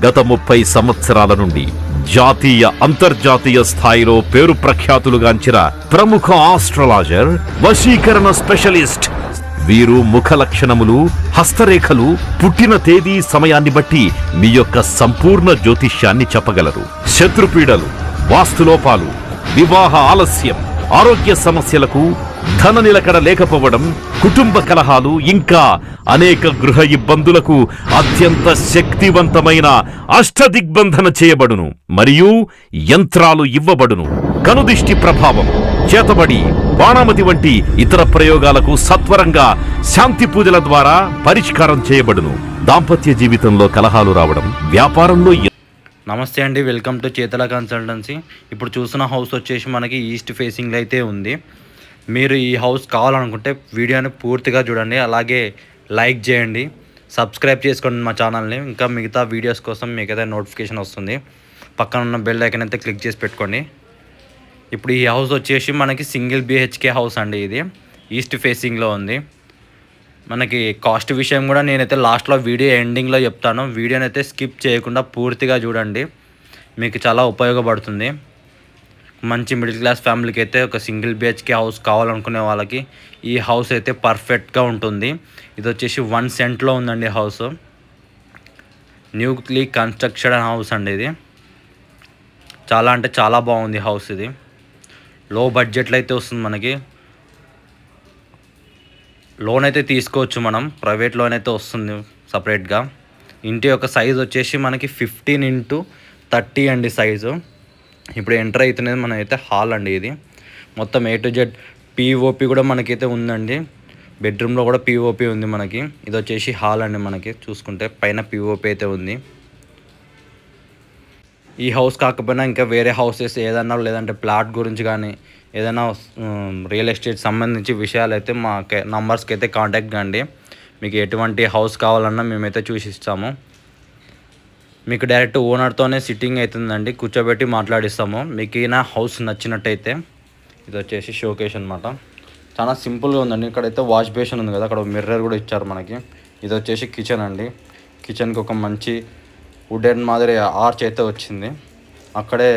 గత 30 సంవత్సరాల నుండి జాతీయ అంతర్జాతీయ స్థాయిలో పేరు ప్రఖ్యాతులుగాంచిన ప్రముఖ ఆస్ట్రాలజర్, వశీకరణ స్పెషలిస్ట్. వీరు ముఖ లక్షణములు, హస్తరేఖలు, పుట్టిన తేదీ, సమయాన్ని బట్టి మీ యొక్క సంపూర్ణ జ్యోతిష్యాన్ని చెప్పగలరు. శత్రుపీడలు, వాస్తులోపాలు, వివాహ ఆలస్యం, ఆరోగ్య సమస్యలకు, ధన నిలకడ లేకపోవడం, కుటుంబ కలహాలు, ఇంకా అనేక గృహ ఇబ్బందులకు అత్యంత శక్తివంతమైన అష్టదిగ్బంధన చేయబడును. మరియు యంత్రాలు ఇవ్వబడును. కనుదిష్టి ప్రభావం, చేతబడి, బాణామతి వంటి ఇతర ప్రయోగాలకు సత్వరంగా శాంతి పూజల ద్వారా పరిష్కారం చేయబడును. దాంపత్య జీవితంలో కలహాలు రావడం, వ్యాపారంలో. నమస్తే అండి, వెల్కమ్ టు చేతల కన్సల్టెన్సీ. ఇప్పుడు చూసిన హౌస్ వచ్చేసి మనకి ఈస్ట్ ఫేసింగ్లో అయితే ఉంది. మీరు ఈ హౌస్ కావాలనుకుంటే వీడియోని పూర్తిగా చూడండి, అలాగే లైక్ చేయండి, సబ్స్క్రైబ్ చేసుకోండి మా ఛానల్ని. ఇంకా మిగతా వీడియోస్ కోసం మీకైతే నోటిఫికేషన్ వస్తుంది. పక్కన ఉన్న బెల్ ఐకాన్ అయితే క్లిక్ చేసి పెట్టుకోండి. ఇప్పుడు ఈ హౌస్ వచ్చేసి మనకి సింగిల్ బిహెచ్కే హౌస్ అండి. ఇది ఈస్ట్ ఫేసింగ్లో ఉంది. మనకి కాస్ట్ విషయం కూడా నేనైతే లాస్ట్లో వీడియో ఎండింగ్లో చెప్తాను. వీడియోని అయితే స్కిప్ చేయకుండా పూర్తిగా చూడండి, మీకు చాలా ఉపయోగపడుతుంది. మంచి మిడిల్ క్లాస్ ఫ్యామిలీకి అయితే ఒక సింగిల్ బిహెచ్కే హౌస్ కావాలనుకునే వాళ్ళకి ఈ హౌస్ అయితే పర్ఫెక్ట్గా ఉంటుంది. ఇది వచ్చేసి 1 సెంట్లో ఉందండి హౌస్. న్యూలీ కన్స్ట్రక్షన్ హౌస్ అండి. ఇది చాలా అంటే చాలా బాగుంది హౌస్. ఇది లో బడ్జెట్లో అయితే వస్తుంది. మనకి లోన్ అయితే తీసుకోవచ్చు, మనం ప్రైవేట్ లోన్ అయితే వస్తుంది సపరేట్గా. ఇంటి యొక్క సైజు వచ్చేసి మనకి 15x30 అండి సైజు. ఇప్పుడు ఎంటర్ అవుతున్నది మనమైతే హాల్ అండి. ఇది మొత్తం A to Z పిఓపి కూడా మనకైతే ఉందండి. బెడ్రూమ్లో కూడా పిఓపి ఉంది మనకి. ఇది వచ్చేసి హాల్ అండి. మనకి చూసుకుంటే పైన పిఓపి అయితే ఉంది. ఈ హౌస్ కాకపోయినా ఇంకా వేరే హౌసెస్ ఏదన్నా, లేదంటే ప్లాట్ గురించి కానీ ఏదైనా రియల్ ఎస్టేట్ సంబంధించి విషయాలు అయితే మా నంబర్స్కి అయితే కాంటాక్ట్ కండి. మీకు ఎటువంటి హౌస్ కావాలన్నా మేమైతే చూసిస్తాము. మీకు డైరెక్ట్ ఓనర్తోనే సిట్టింగ్ అవుతుందండి, కూర్చోబెట్టి మాట్లాడిస్తాము. మీకు ఈయన హౌస్ నచ్చినట్టయితే. ఇది వచ్చేసి షోకేస్ అనమాట. చాలా సింపుల్గా ఉందండి. ఇక్కడైతే వాష్ బేసిన్ ఉంది కదా, అక్కడ మిర్రర్ కూడా ఇచ్చారు మనకి. ఇది వచ్చేసి కిచెన్ అండి. కిచెన్కి ఒక మంచి వుడెన్ మాదిరి ఆర్చ్ అయితే వచ్చింది. అక్కడే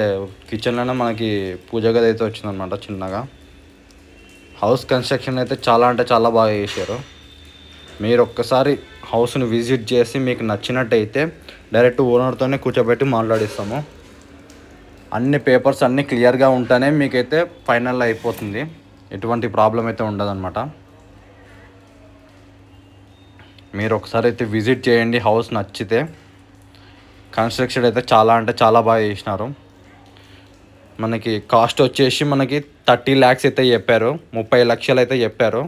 కిచెన్లోనే మనకి పూజ గది అయితే వచ్చిందనమాట చిన్నగా. హౌస్ కన్స్ట్రక్షన్ అయితే చాలా అంటే చాలా బాగా చేశారు. మీరు ఒక్కసారి హౌస్ని విజిట్ చేసి మీకు నచ్చినట్టయితే డైరెక్ట్ ఓనర్తోనే కూర్చోబెట్టి మాట్లాడిస్తాము. అన్ని పేపర్స్ అన్నీ క్లియర్గా ఉంటేనే మీకైతే ఫైనల్ అయిపోతుంది. ఎటువంటి ప్రాబ్లం అయితే ఉండదన్నమాట. మీరు ఒకసారి అయితే విజిట్ చేయండి. హౌస్ నచ్చితే. కన్స్ట్రక్షన్ అయితే చాలా అంటే చాలా బాగా చేసినారు. మనకి కాస్ట్ వచ్చేసి మనకి 30 lakhs అయితే చెప్పారు. 30 లక్షలు అయితే చెప్పారు.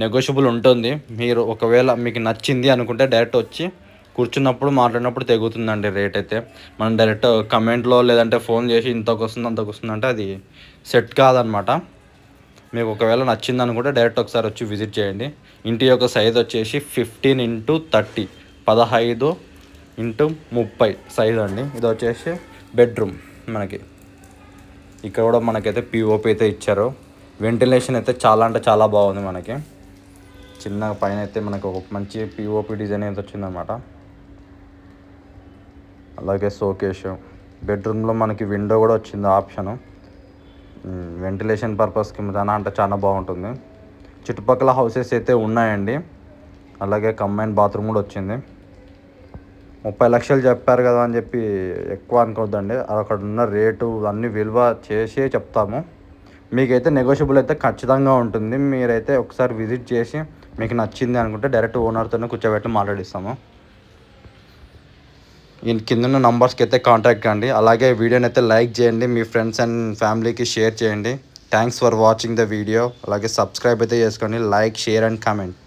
నెగోషియబుల్ ఉంటుంది. మీరు ఒకవేళ మీకు నచ్చింది అనుకుంటే డైరెక్ట్ వచ్చి కూర్చున్నప్పుడు మాట్లాడినప్పుడు తెగుతుందండి రేట్ అయితే. మనం డైరెక్ట్ కమెంట్లో లేదంటే ఫోన్ చేసి ఇంతకు వస్తుంది అంతకు వస్తుంది అంటే అది సెట్ కాదనమాట. మీకు ఒకవేళ నచ్చింది అనుకుంటే డైరెక్ట్ ఒకసారి వచ్చి విజిట్ చేయండి. ఇంటి యొక్క సైజ్ వచ్చేసి 15x30 15x30 సైజ్ అండి. ఇది వచ్చేసి బెడ్రూమ్ మనకి. ఇక్కడ కూడా మనకైతే పిఓపి అయితే ఇచ్చారు. వెంటిలేషన్ అయితే చాలా అంటే చాలా బాగుంది. మనకి చిన్న పైన అయితే మనకు ఒక మంచి పిఓపి డిజైన్ అయితే వచ్చిందనమాట. అలాగే షోకేస్. బెడ్రూమ్లో మనకి విండో కూడా వచ్చింది ఆప్షను. వెంటిలేషన్ పర్పస్కి చాలా అంటే చాలా బాగుంటుంది. చుట్టుపక్కల హౌసెస్ అయితే ఉన్నాయండి. అలాగే కంబైన్ బాత్రూమ్ కూడా వచ్చింది. 30 లక్షలు చెప్పారు కదా అని చెప్పి ఎక్కువ అనుకోవద్దండి. అక్కడ ఉన్న రేటు అన్నీ విలువ చేసి చెప్తాము. మీకైతే నెగోషియబుల్ అయితే ఖచ్చితంగా ఉంటుంది. మీరైతే ఒకసారి విజిట్ చేసి మీకు నచ్చింది అనుకుంటే డైరెక్ట్ ఓనర్తోనే కూర్చోబెట్టి మాట్లాడిస్తాము. ఈ కింద ఉన్న నంబర్స్కి అయితే కాంటాక్ట్ కండి. అలాగే వీడియోని అయితే లైక్ చేయండి, మీ ఫ్రెండ్స్ అండ్ ఫ్యామిలీకి షేర్ చేయండి. Thanks for watching the video. అలాగే సబ్స్క్రైబ్ అయితే చేసుకోండి. Like, share and comment.